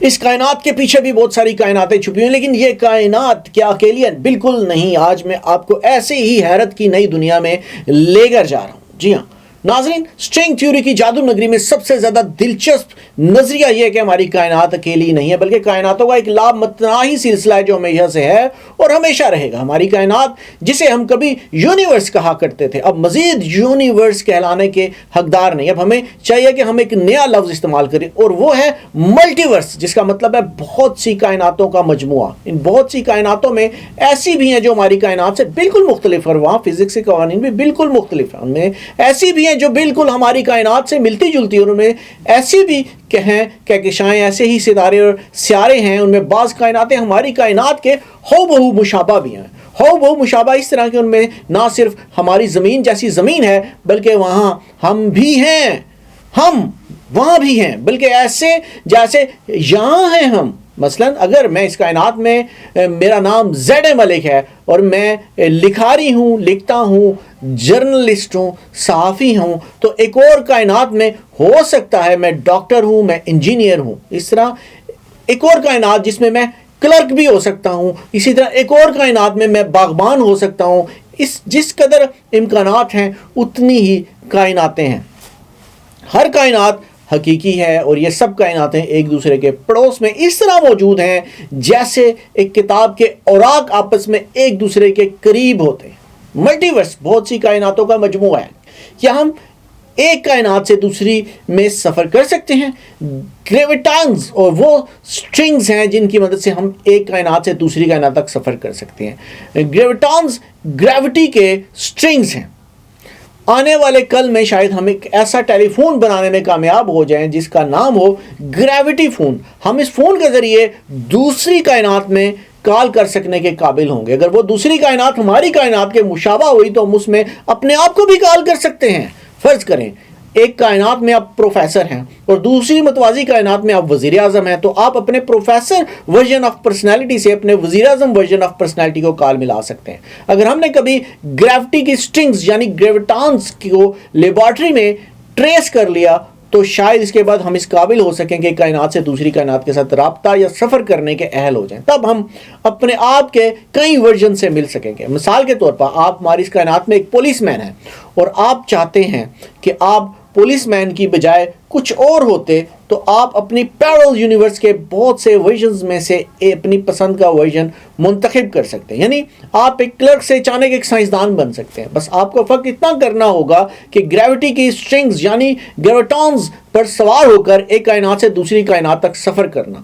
اس کائنات کے پیچھے بھی بہت ساری کائناتیں چھپی ہیں، لیکن یہ کائنات کیا اکیلی ہے؟ بالکل نہیں۔ آج میں آپ کو ایسے ہی حیرت کی نئی دنیا میں لے کر جا رہا ہوں۔ جی ہاں ناظرین، سٹرنگ تھیوری کی جادو نگری میں سب سے زیادہ دلچسپ نظریہ یہ ہے کہ ہماری کائنات اکیلی نہیں ہے، بلکہ کائناتوں کا ایک لامتناہی سلسلہ ہے جو ہمیشہ سے ہے اور ہمیشہ رہے گا۔ ہماری کائنات جسے ہم کبھی یونیورس کہا کرتے تھے، اب مزید یونیورس کہلانے کے حقدار نہیں۔ اب ہمیں چاہیے کہ ہم ایک نیا لفظ استعمال کریں، اور وہ ہے ملٹی ورس، جس کا مطلب ہے بہت سی کائناتوں کا مجموعہ۔ ان بہت سی کائناتوں میں ایسی بھی ہیں جو ہماری کائنات سے بالکل مختلف ہے، اور وہاں فزکس کے قوانین بھی بالکل مختلف ہیں۔ ان میں ایسی بھی ہیں جو بالکل ہماری کائنات سے ملتی جلتی، اور ان میں ایسی بھی کہکشائیں، ایسے ہی ستارے اور سیارے ہیں۔ ان میں بعض کائناتیں ہماری کائنات کے ہو بہو مشابہ بھی ہیں۔ ہو بہو مشابہ اس طرح کہ ان میں نہ صرف ہماری زمین جیسی زمین ہے، بلکہ وہاں ہم بھی ہیں، ہم وہاں بھی ہیں، بلکہ ایسے جیسے یہاں ہیں ہم۔ مثلا اگر میں اس کائنات میں میرا نام زیڈ ملک ہے اور میں لکھاری ہوں، لکھتا ہوں، جرنلسٹ ہوں، صحافی ہوں، تو ایک اور کائنات میں ہو سکتا ہے میں ڈاکٹر ہوں، میں انجینئر ہوں۔ اس طرح ایک اور کائنات جس میں کلرک بھی ہو سکتا ہوں، اسی طرح ایک اور کائنات میں باغبان ہو سکتا ہوں۔ جس قدر امکانات ہیں اتنی ہی کائناتیں ہیں۔ ہر کائنات حقیقی ہے، اور یہ سب کائناتیں ایک دوسرے کے پڑوس میں اس طرح موجود ہیں جیسے ایک کتاب کے اوراق آپس میں ایک دوسرے کے قریب ہوتے ہیں۔ ملٹی ورس بہت سی کائناتوں کا مجموعہ ہے۔ کیا ہم ایک کائنات سے دوسری میں سفر کر سکتے ہیں؟ گریویٹانز اور وہ سٹرنگز ہیں جن کی مدد سے ہم ایک کائنات سے دوسری کائنات تک سفر کر سکتے ہیں۔ گریویٹانز گریوٹی کے سٹرنگز ہیں۔ آنے والے کل میں شاید ہم ایک ایسا ٹیلی فون بنانے میں کامیاب ہو جائیں جس کا نام ہو گریوٹی فون۔ ہم اس فون کے ذریعے دوسری کائنات میں کال کر سکنے کے قابل ہوں گے۔ اگر وہ دوسری کائنات ہماری کائنات کے مشابہ ہوئی تو ہم اس میں اپنے آپ کو بھی کال کر سکتے ہیں۔ فرض کریں ایک کائنات میں آپ پروفیسر ہیں اور دوسری متوازی کائنات میں آپ وزیر اعظم ہیں، تو آپ اپنے پروفیسر ورژن آف پرسنالٹی سے اپنے وزیر اعظم ورژن آف پرسنالٹی کو کال ملا سکتے ہیں۔ اگر ہم نے کبھی گریوٹی کی سٹرنگز یعنی گریویٹانز کو لیبارٹری میں ٹریس کر لیا تو شاید اس کے بعد ہم اس قابل ہو سکیں کہ کائنات سے دوسری کائنات کے ساتھ رابطہ یا سفر کرنے کے اہل ہو جائیں۔ تب ہم اپنے آپ کے کئی ورژن سے مل سکیں گے۔ مثال کے طور پر آپ ہماری اس کائنات میں ایک پولیس مین ہیں، اور آپ چاہتے ہیں کہ آپ پولیس مین کی بجائے کچھ اور ہوتے، تو آپ اپنی پیرل یونیورس کے بہت سے ورژنز میں سے اپنی پسند کا ورژن منتخب کر سکتے ہیں۔ یعنی آپ ایک کلرک سے اچانک ایک سائنسدان بن سکتے ہیں۔ بس آپ کو فرق اتنا کرنا ہوگا کہ گریوٹی کی سٹرنگز یعنی گریوٹانز پر سوار ہو کر ایک کائنات سے دوسری کائنات تک سفر کرنا۔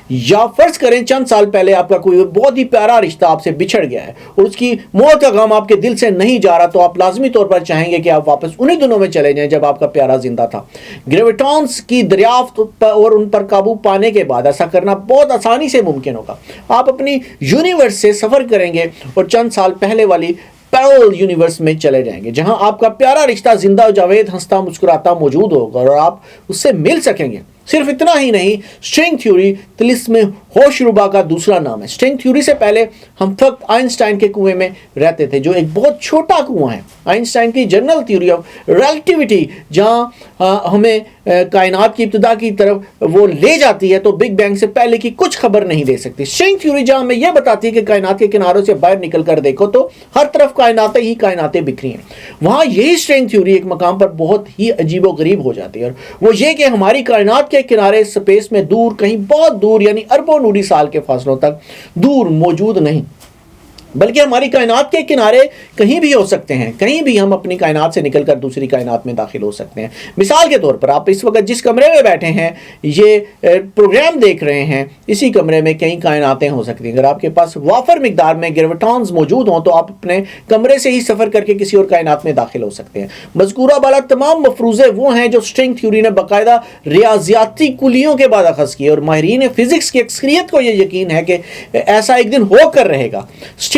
یا فرض کریں چند سال پہلے آپ کا کوئی بہت ہی پیارا رشتہ آپ سے بچھڑ گیا ہے اور اس کی موت کا غم آپ کے دل سے نہیں جا رہا، تو آپ لازمی طور پر چاہیں گے کہ آپ واپس انہی دنوں میں چلے جائیں جب آپ کا پیارا زندہ تھا۔ گریویٹانس کی دریافت اور ان پر قابو پانے کے بعد ایسا کرنا بہت آسانی سے ممکن ہوگا۔ آپ اپنی یونیورس سے سفر کریں گے اور چند سال پہلے والی پیرل یونیورس میں چلے جائیں گے جہاں آپ کا پیارا رشتہ زندہ و جاوید ہنستا مسکراتا موجود ہوگا اور آپ اس سے مل سکیں گے۔ صرف اتنا ہی نہیں، سٹرنگ تھیوری طلسم ہوش ربا کا دوسرا نام ہے۔ سٹرنگ تھیوری سے پہلے ہم فقط آئنسٹائن کے کنویں میں رہتے تھے جو ایک بہت چھوٹا کنواں ہے۔ آئنسٹائن کی جنرل تھیوری آف ریلیٹیوٹی جہاں ہمیں کائنات کی ابتدا کی طرف وہ لے جاتی ہے تو بگ بینگ سے پہلے کی کچھ خبر نہیں دے سکتی۔ سٹرنگ تھیوری جہاں ہمیں یہ بتاتی ہے کہ کائنات کے کناروں سے باہر نکل کر دیکھو تو ہر طرف کائناتیں ہی کائناتیں بکھری ہیں، وہاں یہی سٹرنگ تھیوری ایک مقام پر بہت ہی عجیب و غریب ہو جاتی ہے، اور وہ یہ کہ ہماری کائنات کے کنارے سپیس میں دور، کہیں بہت دور یعنی اربوں نوری سال کے فاصلوں تک دور موجود نہیں، بلکہ ہماری کائنات کے کنارے کہیں بھی ہو سکتے ہیں۔ کہیں بھی ہم اپنی کائنات سے نکل کر دوسری کائنات میں داخل ہو سکتے ہیں۔ مثال کے طور پر آپ اس وقت جس کمرے میں بیٹھے ہیں، یہ پروگرام دیکھ رہے ہیں، اسی کمرے میں کئی کائناتیں ہو سکتی ہیں۔ اگر آپ کے پاس وافر مقدار میں گریویٹانز موجود ہوں تو آپ اپنے کمرے سے ہی سفر کر کے کسی اور کائنات میں داخل ہو سکتے ہیں۔ مذکورہ بالا تمام مفروضے وہ ہیں جو سٹرنگ تھیوری نے باقاعدہ ریاضیاتی کلیوں کے بعد اخذ کیے، اور ماہرین فزکس کی اکثریت کو یہ یقین ہے کہ ایسا ایک دن ہو کر رہے گا۔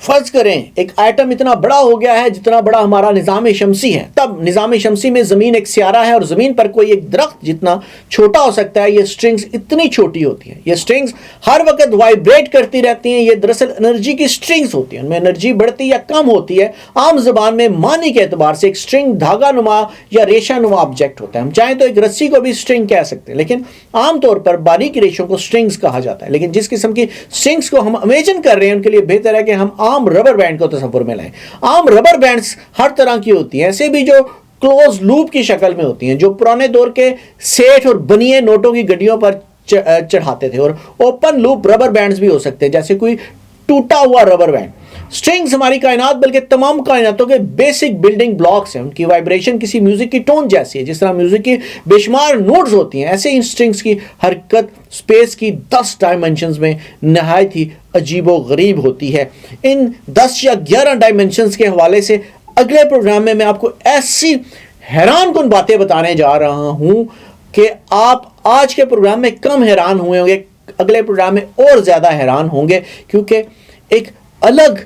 فرض کریں ایک ایٹم اتنا بڑا ہو گیا ہے جتنا بڑا ہمارا نظام شمسی ہے، تب نظام شمسی میں زمین ایک سیارہ ہے اور زمین پر کوئی ایک درخت جتنا چھوٹا ہو سکتا ہے، یہ سٹرنگز اتنی چھوٹی ہوتی ہیں، یہ سٹرنگز ہر وقت وائبریٹ کرتی رہتی ہیں، یہ دراصل انرجی کی سٹرنگز ہوتی ہیں، ان میں انرجی بڑھتی یا کم ہوتی ہے۔ عام زبان میں معنی کے اعتبار سے ایک سٹرنگ دھاگا نما یا ریشہ نما آبجیکٹ ہوتا ہے، ہم چاہیں تو ایک رسی کو بھی سٹرنگ کہہ سکتے ہیں، لیکن عام طور پر باریک ریشوں کو سٹرنگز کہا جاتا ہے۔ لیکن جس قسم کی سٹرنگز کو ہم امیجن کر رہے ہیں ان کے لیے بہتر ہے کہ ہم عام ربر بینڈ کو تصور میں لائیں۔ عام ربر بینڈز ہر طرح کی ہوتی ہیں، ایسے بھی جو کلوز لوپ کی شکل میں ہوتی ہیں، جو پرانے دور کے سیٹھ اور بنیے نوٹوں کی گڈیوں پر چڑھاتے تھے، اور اوپن لوپ ربر بینڈز بھی ہو سکتے ہیں، جیسے کوئی ٹوٹا ہوا ربر بینڈ۔ سٹرنگز ہماری کائنات بلکہ تمام کائناتوں کے بیسک بلڈنگ بلاکس ہیں، ان کی وائبریشن کسی میوزک کی ٹون جیسی ہے، جس طرح میوزک کی بے شمار نوٹس ہوتی ہیں، ایسے ہی سٹرنگز کی حرکت سپیس کی 10 ڈائمنشنز میں نہایت ہی عجیب و غریب ہوتی ہے۔ ان 10 یا 11 ڈائمنشنز کے حوالے سے اگلے پروگرام میں آپ کو ایسی حیران کن باتیں بتانے جا رہا ہوں کہ آپ آج کے پروگرام میں کم حیران ہوئے ہوں گے، اگلے پروگرام میں اور زیادہ حیران ہوں گے، کیونکہ ایک الگ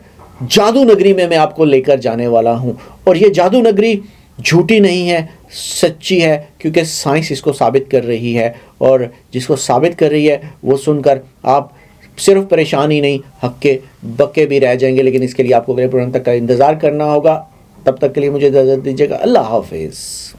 جادو نگری میں آپ کو لے کر جانے والا ہوں، اور یہ جادو نگری جھوٹی نہیں ہے، سچی ہے، کیونکہ سائنس اس کو ثابت کر رہی ہے، اور جس کو ثابت کر رہی ہے وہ سن کر آپ صرف پریشان ہی نہیں، حق کے بکے بھی رہ جائیں گے۔ لیکن اس کے لیے آپ کو اگلے پروگرام تک کا انتظار کرنا ہوگا۔ تب تک کے لیے مجھے اجازت دیجیے گا۔ اللہ حافظ۔